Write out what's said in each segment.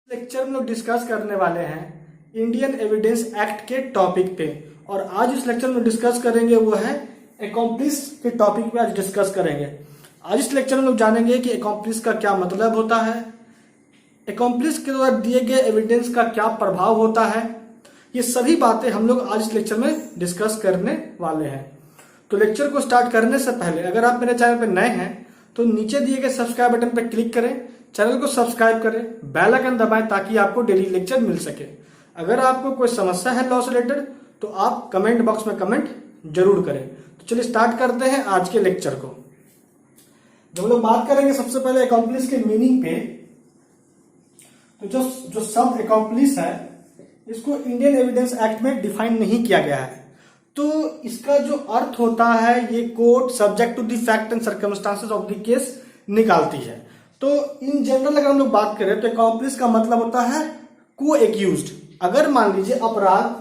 Lecture में लोग discuss करने वाले हैं इंडियन एविडेंस एक्ट के टॉपिक पे। और आज इस लेक्चर में डिस्कस करेंगे वो है अकॉम्प्लिस के टॉपिक पे आज डिस्कस करेंगे। आज इस लेक्चर में लोग जानेंगे कि अकॉम्प्लिस का क्या मतलब होता है, अकॉम्प्लिस के द्वारा दिए गए एविडेंस का क्या प्रभाव होता है। ये सभी बातें हम लोग आज इस लेक्चर में डिस्कस करने वाले हैं। तो लेक्चर को स्टार्ट करने से पहले अगर आप मेरे चैनल पर नए हैं तो नीचे दिए गए सब्सक्राइब बटन पर क्लिक करें, चैनल को सब्सक्राइब करें, बेल आइकन दबाएं ताकि आपको डेली लेक्चर मिल सके। अगर आपको कोई समस्या है लॉ से रिलेटेड तो आप कमेंट बॉक्स में कमेंट जरूर करें। तो चलिए स्टार्ट करते हैं आज के लेक्चर को। जब हम लोग बात करेंगे सबसे पहले अकॉम्प्लिस के मीनिंग पे, तो जो शब्द अकॉम्प्लिस है इसको इंडियन एविडेंस एक्ट में डिफाइन नहीं किया गया है। तो इसका जो अर्थ होता है ये court subject to the fact and circumstances of the case निकालती है। तो इन जनरल अगर हम लोग बात करें तो अकॉम्प्लिस का मतलब होता है को एक्यूज्ड। अगर मान लीजिए अपराध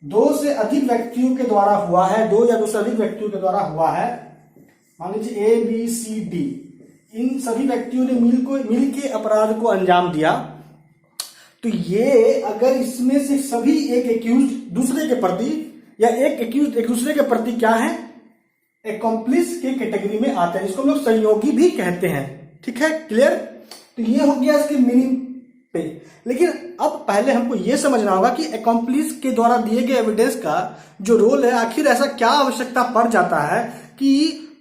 दो से अधिक व्यक्तियों के द्वारा हुआ है, दो या दो से अधिक व्यक्तियों के द्वारा हुआ है, मान लीजिए ए बी सी डी, इन सभी व्यक्तियों ने मिल के अपराध को अंजाम दिया, तो ये अगर इसमें से सभी एक एक्यूज्ड दूसरे के प्रति या एक एक्यूज्ड एक दूसरे के प्रति क्या है, अकॉम्प्लिस के कैटेगरी में आते हैं, जिसको हम लोग सहयोगी भी कहते हैं। ठीक है, क्लियर। तो ये हो गया इसके मीनिंग पे। लेकिन अब पहले हमको ये समझना होगा कि अकॉम्प्लिस के द्वारा दिए गए एविडेंस का जो रोल है, आखिर ऐसा क्या आवश्यकता पड़ जाता है कि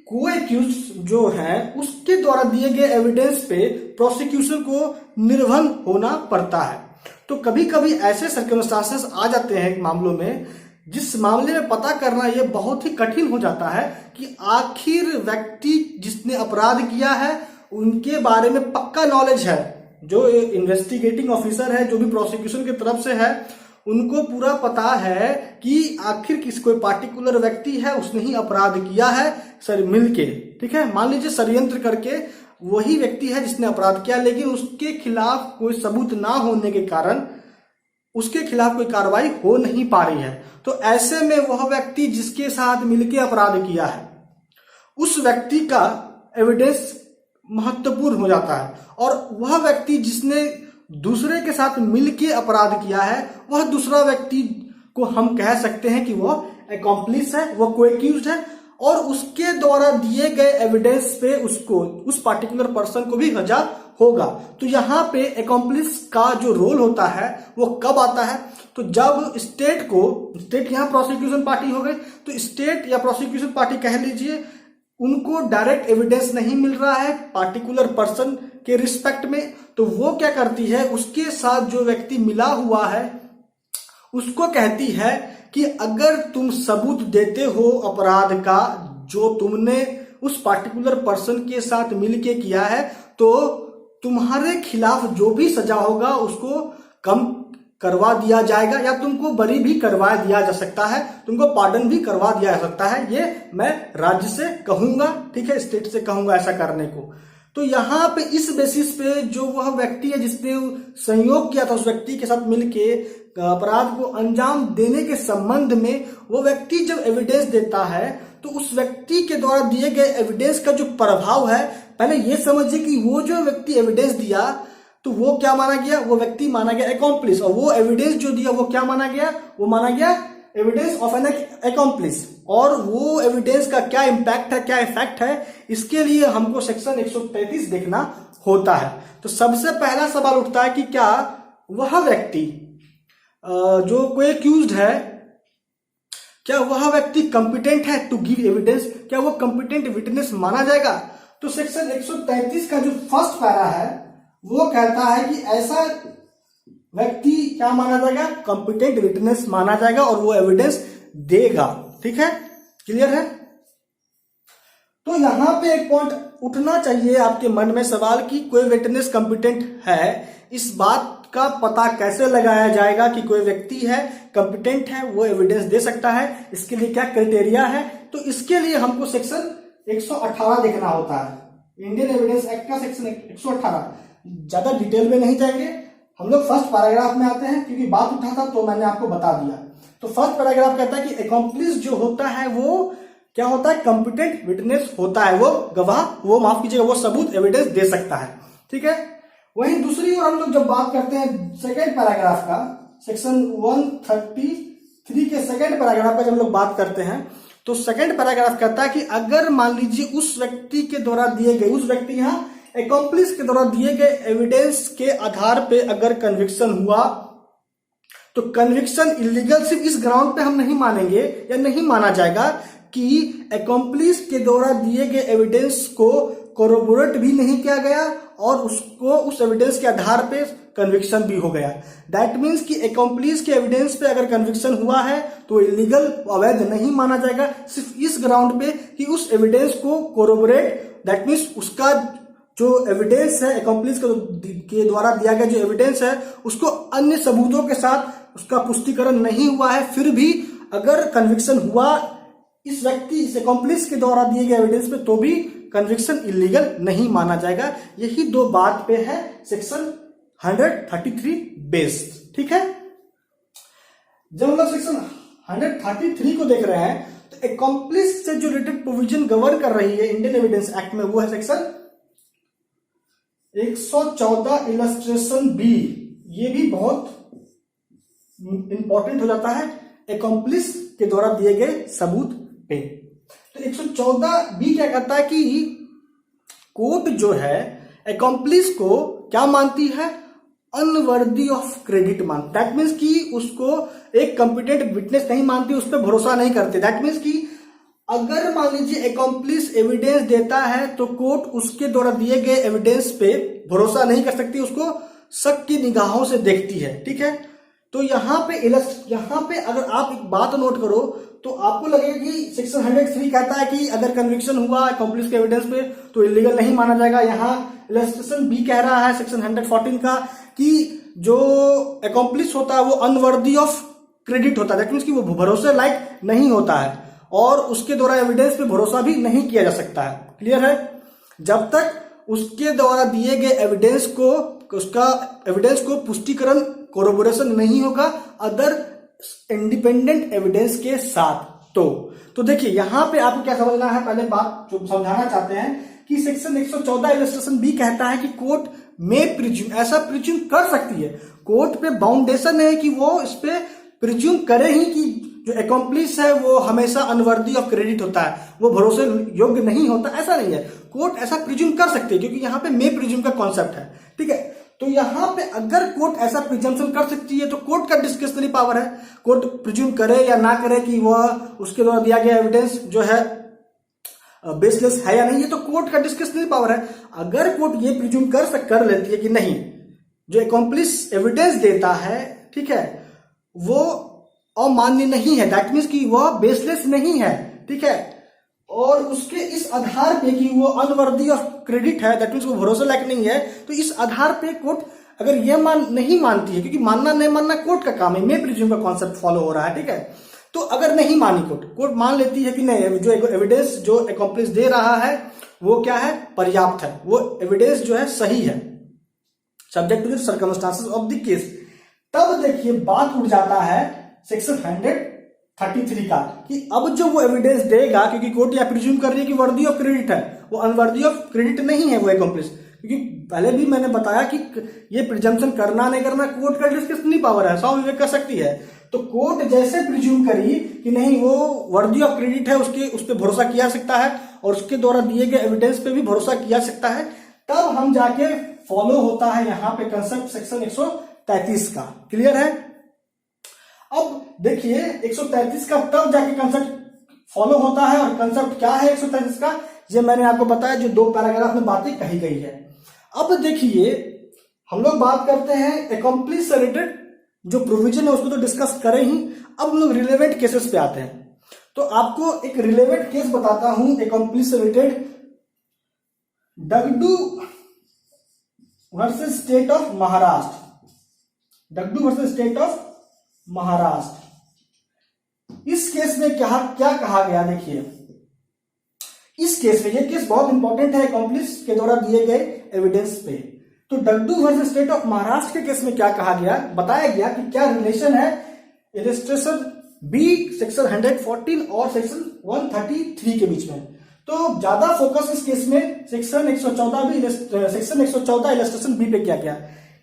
कोई एक्यूज जो है उसके द्वारा दिए गए एविडेंस पे प्रोसिक्यूशन को निर्भर होना पड़ता है। तो कभी कभी ऐसे सर्कमस्टांसेस आ जाते हैं मामलों में जिस मामले में पता करना यह बहुत ही कठिन हो जाता है कि आखिर व्यक्ति जिसने अपराध किया है उनके बारे में पक्का नॉलेज है, जो इन्वेस्टिगेटिंग ऑफिसर है, जो भी प्रोसिक्यूशन की तरफ से है, उनको पूरा पता है कि आखिर किस कोई पार्टिकुलर व्यक्ति है उसने ही अपराध किया है सर मिलके। ठीक है, मान लीजिए षड्यंत्र करके वही व्यक्ति है जिसने अपराध किया, लेकिन उसके खिलाफ कोई सबूत ना होने के कारण उसके खिलाफ कोई कार्रवाई हो नहीं पा रही है। तो ऐसे में वह व्यक्ति जिसके साथ मिलके अपराध किया है उस व्यक्ति का एविडेंस महत्वपूर्ण हो जाता है, और वह व्यक्ति जिसने दूसरे के साथ मिलके अपराध किया है वह दूसरा व्यक्ति को हम कह सकते हैं कि वह अकॉम्प्लिस है, वह को-एक्यूज्ड है, और उसके द्वारा दिए गए एविडेंस पे उसको उस पार्टिकुलर पर्सन को भी सजा होगा। तो यहाँ पे अकॉम्प्लिस का जो रोल होता है वो कब आता है, तो जब स्टेट यहाँ प्रोसिक्यूशन पार्टी हो गई, तो स्टेट या प्रोसिक्यूशन पार्टी कह लीजिए उनको डायरेक्ट एविडेंस नहीं मिल रहा है पार्टिकुलर पर्सन के रिस्पेक्ट में, तो वो क्या करती है, उसके साथ जो व्यक्ति मिला हुआ है उसको कहती है कि अगर तुम सबूत देते हो अपराध का जो तुमने उस पार्टिकुलर पर्सन के साथ मिलके किया है, तो तुम्हारे खिलाफ जो भी सजा होगा उसको कम करवा दिया जाएगा, या तुमको बरी भी करवा दिया जा सकता है, तुमको पार्डन भी करवा दिया जा सकता है। ये मैं राज्य से कहूंगा, ठीक है, स्टेट से कहूंगा ऐसा करने को। तो यहाँ पे इस बेसिस पे जो वह व्यक्ति है जिसने संयोग किया था उस व्यक्ति के साथ मिलके अपराध को अंजाम देने के संबंध में वो व्यक्ति जब एविडेंस देता है तो उस व्यक्ति के द्वारा दिए गए एविडेंस का जो प्रभाव है, पहले ये समझिए कि वो जो व्यक्ति एविडेंस दिया तो वो क्या माना गया, वो व्यक्ति माना गया अकॉम्प्लिस, और वो एविडेंस जो दिया वो क्या माना गया, वो माना गया एविडेंस ऑफ एन अकॉम्प्लिस। और वो एविडेंस का क्या इंपैक्ट है, क्या इफेक्ट है, इसके लिए हमको सेक्शन 133 देखना होता है। तो सबसे पहला सवाल उठता है कि क्या वह व्यक्ति जो कोई एक्यूज्ड है, क्या वह व्यक्ति कंपिटेंट है टू गिव एविडेंस, क्या वो कंपिटेंट विटनेस माना जाएगा। तो सेक्शन 133 का जो फर्स्ट पैरा है वो कहता है कि ऐसा व्यक्ति क्या माना जाएगा, कंपिटेंट विटनेस माना जाएगा और वो एविडेंस देगा। ठीक है, क्लियर है। तो यहां पे एक पॉइंट उठना चाहिए आपके मन में सवाल कि कोई विटनेस कंपिटेंट है, इस बात का पता कैसे लगाया जाएगा कि कोई व्यक्ति है कंपिटेंट है वो एविडेंस दे सकता है, इसके लिए क्या क्राइटेरिया है। तो इसके लिए हमको सेक्शन 118 देखना होता है, इंडियन एविडेंस एक्ट का सेक्शन 118। ज्यादा डिटेल में नहीं जाएंगे, हम लोग फर्स्ट पैराग्राफ में आते हैं क्योंकि बात उठा था तो मैंने आपको बता दिया। तो फर्स्ट पैराग्राफ कहता है कि अकॉम्प्लिस जो होता है वो क्या होता है, कंपिटेंट विटनेस होता है, वो गवाह, वो माफ कीजिएगा, वो सबूत एविडेंस दे सकता है। ठीक है, वहीं दूसरी ओर हम लोग जब बात करते हैं सेकेंड पैराग्राफ का, सेक्शन 133 के सेकेंड पैराग्राफ का जब हम लोग बात करते हैं, तो सेकेंड पैराग्राफ कहता है कि अगर मान लीजिए उस व्यक्ति के द्वारा दिए गए, उस व्यक्ति यहाँ एक्कम्प्लिस के द्वारा दिए गए एविडेंस के आधार पे अगर कन्विक्शन हुआ, तो कन्विक्शन इलीगल सिर्फ इस ग्राउंड पे हम नहीं मानेंगे या नहीं माना जाएगा कि एक्कम्प्लिस के द्वारा दिए गए एविडेंस को कोरोबोरेट भी नहीं किया गया और उसको उस एविडेंस के आधार पे कन्विक्शन भी हो गया। दैट मीन्स कि एक्कम्प्लिस के एविडेंस पे अगर कन्विक्शन हुआ है तो इलीगल, अवैध नहीं माना जाएगा सिर्फ इस ग्राउंड पे कि उस एविडेंस को कोरोबोरेट, दैट मीन्स उसका जो एविडेंस है एक्कम्प्लिस के द्वारा दिया गया जो एविडेंस है उसको अन्य सबूतों के साथ उसका पुष्टिकरण नहीं हुआ है, फिर भी अगर कन्विक्शन हुआ इस व्यक्ति, इस एक्कम्प्लिस के द्वारा दिए गए एविडेंस पे, तो भी कन्विक्शन इलीगल नहीं माना जाएगा। यही दो बात पे है सेक्शन 133 बेस्ड। ठीक है, जब हम लोग सेक्शन 133 को देख रहे हैं तो एक्कम्प्लिस से जो रिलेटेड प्रोविजन गवर्न कर रही है इंडियन एविडेंस एक्ट में, वो है सेक्शन 114 इलस्ट्रेशन बी। ये भी बहुत इंपॉर्टेंट हो जाता है एक्कम्प्लिस के द्वारा दिए गए सबूत पे। तो 114 बी क्या कहता है कि कोर्ट जो है एक्कम्प्लिस को क्या मानती है, अनवर्दी ऑफ क्रेडिट मानती। दैट मीन्स कि उसको एक कॉम्पिटेंट विटनेस नहीं मानती, उस पर भरोसा नहीं करते। दैट मीन्स कि अगर मान लीजिए एक्कम्प्लिस एविडेंस देता है तो कोर्ट उसके द्वारा दिए गए एविडेंस पे भरोसा नहीं कर सकती, उसको शक की निगाहों से देखती है। ठीक है, तो यहाँ पे अगर आप एक बात नोट करो तो आपको लगेगा कि सेक्शन 103 कहता है कि अगर कन्विक्शन हुआ एक्कम्प्लिस के एविडेंस पे तो इलीगल नहीं माना जाएगा। यहाँ इलस्ट्रेशन बी कह रहा है सेक्शन 114 का कि जो एक्कम्प्लिस होता है वो अनवर्दी ऑफ क्रेडिट होता है। दैट मीन्स कि वो भरोसे लायक नहीं होता है और उसके द्वारा एविडेंस पे भरोसा भी नहीं किया जा सकता है। क्लियर है, जब तक उसके द्वारा दिए गए एविडेंस को, उसका एविडेंस को पुष्टिकरण, कोरोबोरेशन नहीं होगा अदर इंडिपेंडेंट एविडेंस के साथ। तो देखिए यहां पे आपको क्या समझना है, पहले बात जो समझाना चाहते हैं कि सेक्शन 114 इलस्ट्रेशन बी कहता है कि कोर्ट में प्रिज्यूम, ऐसा प्रिज्यूम कर सकती है। कोर्ट पे बाउंडेशन है कि वो इस पे प्रिज्यूम करे ही कि जो एक्कम्प्लिस है वो हमेशा अनवर्दी ऑफ क्रेडिट होता है, वो भरोसे योग्य नहीं होता, ऐसा नहीं है। कोर्ट ऐसा प्रिज्यूम कर सकती है क्योंकि यहाँ पे मे प्रिज्यूम का कॉन्सेप्ट है। ठीक है, तो यहाँ पे अगर कोर्ट ऐसा प्रिजम्पशन कर सकती है तो कोर्ट का डिस्क्रिशनरी पावर है, कोर्ट प्रिज्यूम करे या ना करे कि वह उसके द्वारा दिया गया एविडेंस जो है बेसलेस है या नहीं, ये तो कोर्ट का डिस्क्रिशनरी पावर है। अगर कोर्ट ये प्रिज्यूम कर लेती है कि नहीं, जो एक्कम्प्लिस एविडेंस देता है, ठीक है, वो अमान्य नहीं है, दैट मीन्स कि वह बेसलेस नहीं है। ठीक है, और उसके इस आधार पे कि वो अनवर्दी ऑफ क्रेडिट है, दैट मीन्स वो भरोसे लायक नहीं है, तो इस आधार पे कोर्ट अगर ये नहीं मानती है, क्योंकि मानना नहीं मानना कोर्ट का काम है, मे प्रिज्यूम का कॉन्सेप्ट फॉलो हो रहा है। ठीक है, तो अगर नहीं मानी कोर्ट मान लेती है कि नहीं, जो एविडेंस जो एक्कम्प्लिस दे रहा है वो क्या है, पर्याप्त है, वो एविडेंस जो है सही है, subject to the circumstances of the case, तब देखिए बात उठ जाता है सेक्शन 133 का कि अब जो वो एविडेंस देगा, क्योंकि कोर्ट यह प्रिज्यूम कर रही है कि वर्दी ऑफ क्रेडिट है, वो अनवर्दी ऑफ क्रेडिट नहीं है वो एक्कम्प्लिस, क्योंकि पहले भी मैंने बताया कि ये प्रिजम्पशन करना नहीं करना कोर्ट का डिस्क्रिशनरी पावर है, स्वाम विवेक कर सकती है। तो कोर्ट जैसे प्रिज्यूम करी कि नहीं वो वर्दी ऑफ क्रेडिट है, उस पर भरोसा किया सकता है और उसके द्वारा दिए गए एविडेंस पे भी भरोसा किया सकता है, तब हम जाके फॉलो होता है यहाँ पे कंसेप्ट सेक्शन 133 का। क्लियर है, अब देखिए 133 का तब जाके कंसेप्ट फॉलो होता है, और कंसेप्ट क्या है 133 का, ये मैंने आपको बताया, जो 2 पैराग्राफ में बातें कही गई है। अब देखिए हम लोग बात करते हैं एक्कम्प्लिस से रिलेटेड जो प्रोविजन है उसको तो डिस्कस करें ही, अब हम लोग रिलेवेंट केसेस पे आते हैं। तो आपको एक रिलेवेंट केस बताता हूं एक्कम्प्लिस से related, Dagdu versus state of Maharashtra. Dagdu versus state of Maharashtra, इस केस में क्या कहा गया, देखिए इस केस में, ये केस बहुत इंपॉर्टेंट है एक्कम्प्लिस के द्वारा दिए गए एविडेंस पे। तो डगडू वर्सेस स्टेट ऑफ महाराष्ट्र के केस में क्या कहा गया, बताया गया कि क्या रिलेशन है इलस्ट्रेशन बी सेक्शन 114 और सेक्शन 133 के बीच में। तो ज्यादा फोकस इस केस में सेक्शन 114 इलस्ट्रेशन बी पे किया गया।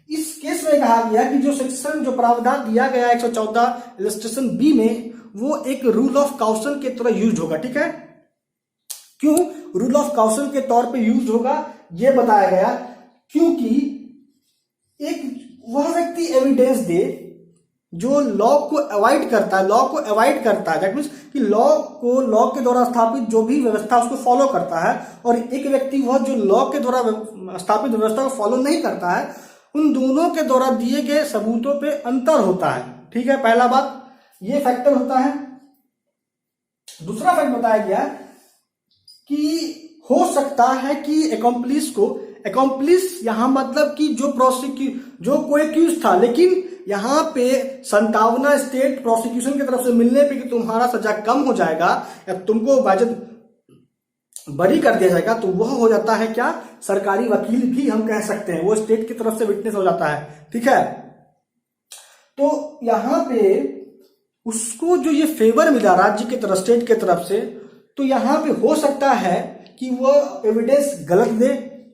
इस केस में कहा गया कि जो प्रावधान दिया गया 114 इलस्ट्रेशन बी में, वो एक रूल ऑफ काउशन के तरह यूज होगा। ठीक है, क्यों रूल ऑफ काउशन के तौर पे यूज होगा ये बताया गया, क्योंकि एक वह व्यक्ति एविडेंस दे जो लॉ को अवॉइड करता है, दैट मीन्स कि लॉ के द्वारा स्थापित जो भी व्यवस्था उसको फॉलो करता है, और एक व्यक्ति वह जो लॉ के द्वारा स्थापित व्यवस्था को फॉलो नहीं करता है, उन दोनों के द्वारा दिए गए सबूतों पे अंतर होता है। ठीक है, पहला बात ये फैक्टर होता है। दूसरा फैक्ट बताया गया कि हो सकता है कि एक्कम्प्लिस यहां मतलब कि जो कोई एक्यूज था, लेकिन यहां पे संभावना स्टेट प्रोसिक्यूशन की तरफ से मिलने पे कि तुम्हारा सजा कम हो जाएगा या तुमको वाजिब बरी कर दिया जाएगा, तो वह हो जाता है क्या, सरकारी वकील भी हम कह सकते हैं, वो स्टेट की तरफ से विटनेस हो जाता है। ठीक है, तो यहां पे उसको जो ये फेवर मिला राज्य की तरफ, स्टेट की तरफ से, तो यहां पे हो सकता है कि वो एविडेंस गलत दे,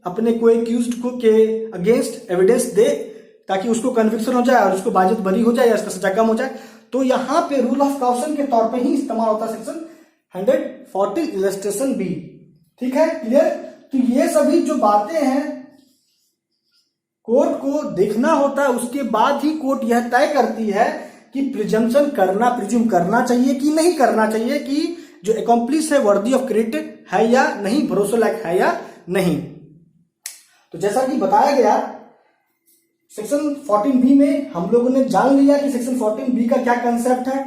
अपने कोई एक्यूज्ड को के अगेंस्ट एविडेंस दे ताकि उसको कन्विक्शन हो जाए और उसको वाजिब बरी हो जाए या उसका सजा कम हो जाए। तो यहां पे रूल ऑफ काउशन के तौर पे ही इस्तेमाल होता है सेक्शन 114 इलस्ट्रेशन बी। ठीक है, क्लियर। तो ये सभी जो बातें हैं कोर्ट को देखना होता है, उसके बाद ही कोर्ट यह तय करती है कि प्रिजम्पशन प्रिज्यूम करना चाहिए कि नहीं करना चाहिए, कि जो एक्कम्प्लिस है वर्दी ऑफ क्रेडिट है या नहीं, भरोसे लायक है या नहीं। तो जैसा कि बताया गया सेक्शन 14B में हम लोगों ने जान लिया कि सेक्शन 14B का क्या कंसेप्ट है,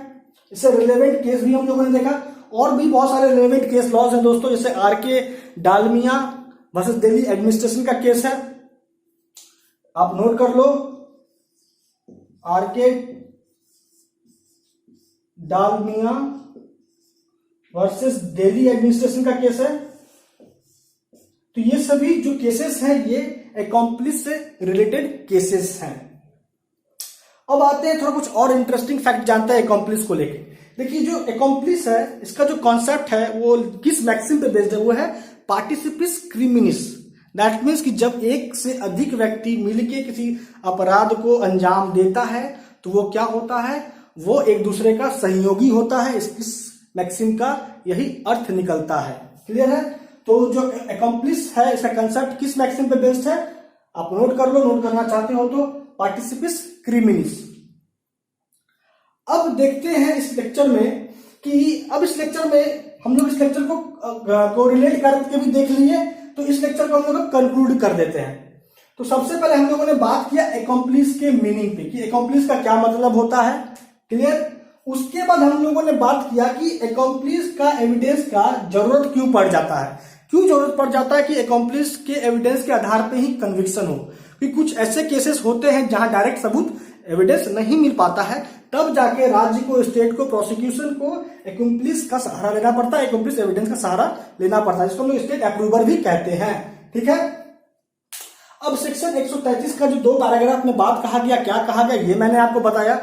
इससे रिलेवेंट केस भी हम लोगों ने देखा, और भी बहुत सारे रिलेवेंट केस लॉज हैं दोस्तों, जैसे RK Dalmia versus Delhi administration का केस है, आप नोट कर लो, RK Dalmia versus Delhi administration का केस है। तो ये सभी जो केसेस हैं ये एक्कम्प्लिस से रिलेटेड केसेस हैं। अब आते हैं थोड़ा कुछ और इंटरेस्टिंग फैक्ट जानते हैं एक्कम्प्लिस को लेके। देखिए जो एक्कम्प्लिस है इसका जो कॉन्सेप्ट है वो किस मैक्सिम पे बेस्ड है, वो है पार्टिसिपिस क्रिमिनिस। दैट मीन्स कि जब एक से अधिक व्यक्ति मिलके किसी अपराध को अंजाम देता है तो वो क्या होता है, वो एक दूसरे का सहयोगी होता है। इस मैक्सिम का यही अर्थ निकलता है। क्लियर है। तो जो एक्कम्प्लिस है इसका कंसेप्ट किस मैक्सिम पे बेस्ड है, आप नोट कर लो, नोट करना चाहते हो तो पार्टिसिपिस क्रिमिनिस। अब देखते हैं इस लेक्चर में कि अब इस लेक्चर में हम लोग इस लेक्चर को रिलेट करके भी देख लिए, तो इस लेक्चर को हम लोग कंक्लूड कर देते हैं। तो सबसे पहले हम लोगों ने बात किया एक्कम्प्लिस के मीनिंग पे कि एक्कम्प्लिस का क्या मतलब होता है। क्लियर। उसके बाद हम लोगों ने बात किया कि एक्कम्प्लिस का एविडेंस का जरूरत क्यों पड़ जाता है, क्यों जरूरत पड़ जाता है कि एक्कम्प्लिस के एविडेंस के आधार पे ही कन्विक्शन हो। कि कुछ ऐसे केसेस होते हैं जहां डायरेक्ट सबूत एविडेंस नहीं मिल पाता है, तब जाके राज्य को, स्टेट को, प्रोसिक्यूशन को एक्कम्प्लिस का सहारा लेना पड़ता है, एक्कम्प्लिस एविडेंस का सहारा लेना पड़ता है, जिसको हम लोग स्टेट अप्रूवर भी कहते हैं। ठीक है। अब सेक्शन 133 का जो 2 पैराग्राफ में बात कहा गया, क्या कहा गया ये मैंने आपको बताया।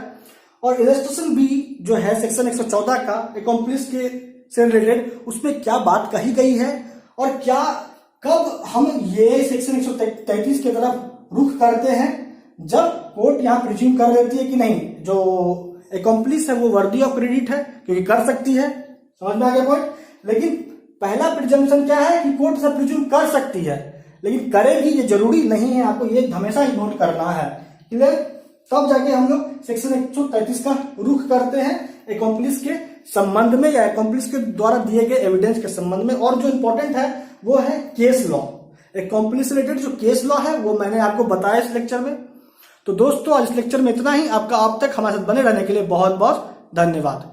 और इलस्ट्रेशन बी जो है सेक्शन 114 का एक्कम्प्लिस के से रिलेटेड, उसमें क्या बात कही गई है और क्या कब हम ये सेक्शन 133 की तरफ रुख करते हैं, जब कोर्ट यहां प्रिज्यूम कर लेती है कि नहीं जो एक्कम्प्लिस है वो वर्दी ऑफ क्रेडिट है, क्योंकि कर सकती है। समझ में आ गया पॉइंट। लेकिन पहला प्रिजम्पशन क्या है कि कोर्ट से प्रिज्यूम कर सकती है, लेकिन करेगी ये जरूरी नहीं है, आपको ये हमेशा ही नोट करना है। क्लियर। तब जाके हम लोग सेक्शन 133 का रुख करते हैं एक्कम्प्लिस के संबंध में या एक्कम्प्लिस के द्वारा दिए गए एविडेंस के संबंध में। और जो इंपॉर्टेंट है वो है केस लॉ। एक्कम्प्लिस रिलेटेड जो केस लॉ है वो मैंने आपको बताया इस लेक्चर में। तो दोस्तों आज इस लेक्चर में इतना ही। आपका अब तक हमारे साथ बने रहने के लिए बहुत बहुत धन्यवाद।